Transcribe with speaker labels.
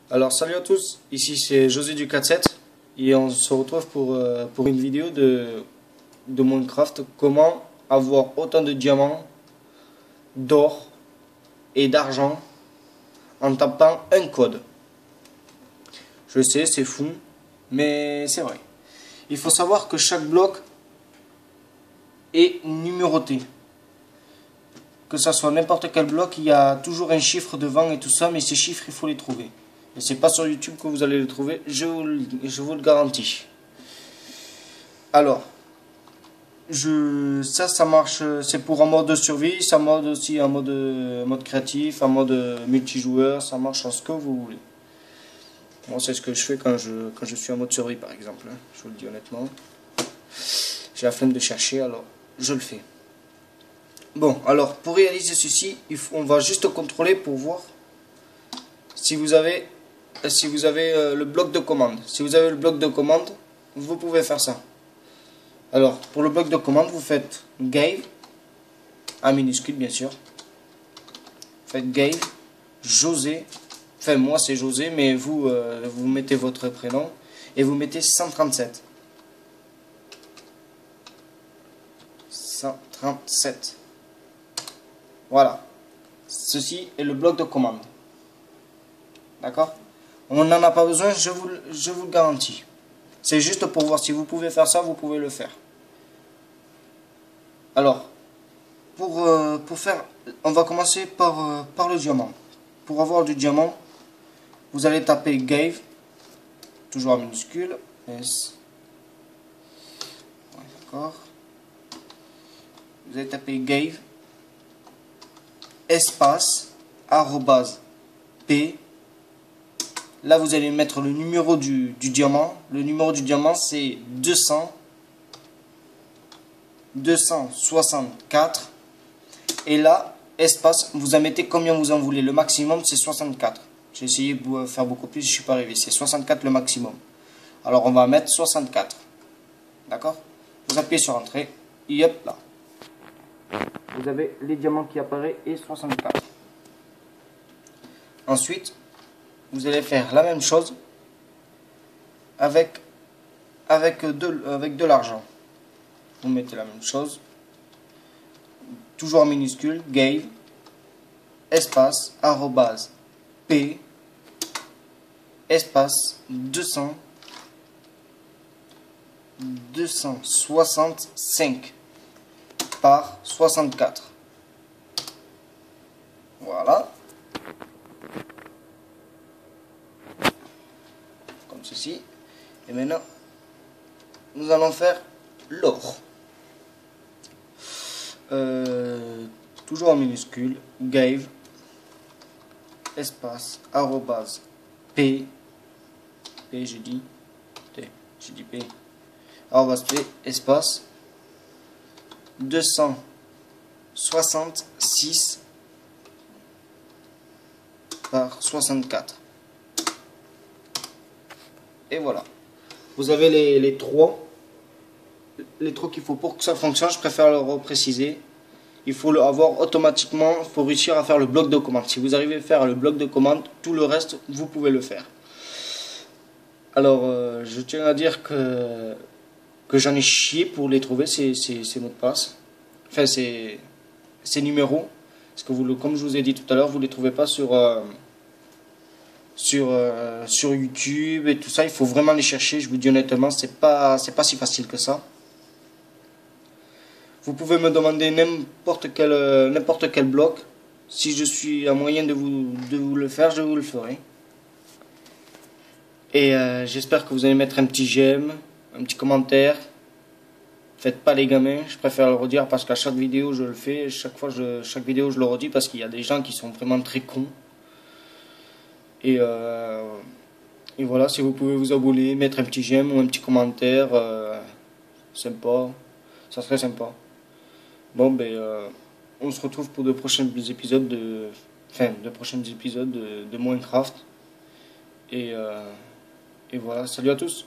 Speaker 1: Alors salut à tous, ici c'est José du 4-7 et on se retrouve pour une vidéo de Minecraft. Comment avoir autant de diamants, d'or et d'argent en tapant un code. Je sais, c'est fou, mais c'est vrai. Il faut savoir que chaque bloc est numéroté. Que ça soit n'importe quel bloc, il y a toujours un chiffre devant et tout ça, mais ces chiffres il faut les trouver. Et c'est pas sur YouTube que vous allez les trouver, je vous le garantis. Alors, ça marche, c'est pour un mode de survie, ça mode aussi un mode créatif, un mode multijoueur, ça marche en ce que vous voulez. Moi, c'est ce que je fais quand je suis en mode survie, par exemple. Je vous le dis honnêtement. J'ai la flemme de chercher, alors je le fais. Bon, alors, pour réaliser ceci, on va juste contrôler pour voir si vous avez le bloc de commande. Si vous avez le bloc de commande, vous pouvez faire ça. Alors, pour le bloc de commande, vous faites Gave, en minuscule bien sûr. Faites Gave, José. Enfin, moi c'est José, mais vous mettez votre prénom et vous mettez 137. 137. Voilà. Ceci est le bloc de commande. D'accord? On n'en a pas besoin, je vous le garantis. C'est juste pour voir si vous pouvez faire ça, vous pouvez le faire. Alors, pour faire, on va commencer par le diamant. Pour avoir du diamant, vous allez taper Gave, toujours en minuscule, S. Ouais, d'accord. Vous allez taper Gave, espace, arrobase, P. Là, vous allez mettre le numéro du diamant. Le numéro du diamant, c'est 264. Et là, espace, vous en mettez combien vous en voulez. Le maximum, c'est 64. J'ai essayé de faire beaucoup plus, je ne suis pas arrivé. C'est 64 le maximum. Alors, on va mettre 64. D'accord? Vous appuyez sur Entrée. Et hop là. Vous avez les diamants qui apparaissent et 64. Ensuite, vous allez faire la même chose avec de l'argent. Vous mettez la même chose. Toujours en minuscule, Gave, espace, arrobase, P, espace, 265 par 64. Voilà. Comme ceci. Et maintenant, nous allons faire l'or. Toujours en minuscule, Gave, espace, arrobase, P, j'ai dit P, arrobase P, espace, 266 par 64. Et voilà. Vous avez les trois qu'il faut pour que ça fonctionne. Je préfère le repréciser. Il faut avoir automatiquement pour réussir à faire le bloc de commande. Si vous arrivez à faire le bloc de commande, tout le reste, vous pouvez le faire. Alors, je tiens à dire que j'en ai chié pour les trouver, ces mots de passe. Enfin, ces numéros. Parce que comme je vous ai dit tout à l'heure, vous ne les trouvez pas sur YouTube et tout ça. Il faut vraiment les chercher. Je vous dis honnêtement, c'est pas si facile que ça. Vous pouvez me demander n'importe quel bloc. Si je suis à moyen de vous le faire, je vous le ferai. Et j'espère que vous allez mettre un petit j'aime, un petit commentaire. Faites pas les gamins, je préfère le redire parce qu'à chaque vidéo je le fais. Chaque vidéo je le redis parce qu'il y a des gens qui sont vraiment très cons. Et voilà, si vous pouvez vous abonner, mettre un petit j'aime ou un petit commentaire, sympa, ça serait sympa. Bon, on se retrouve pour de prochains épisodes de Minecraft. Et voilà, salut à tous.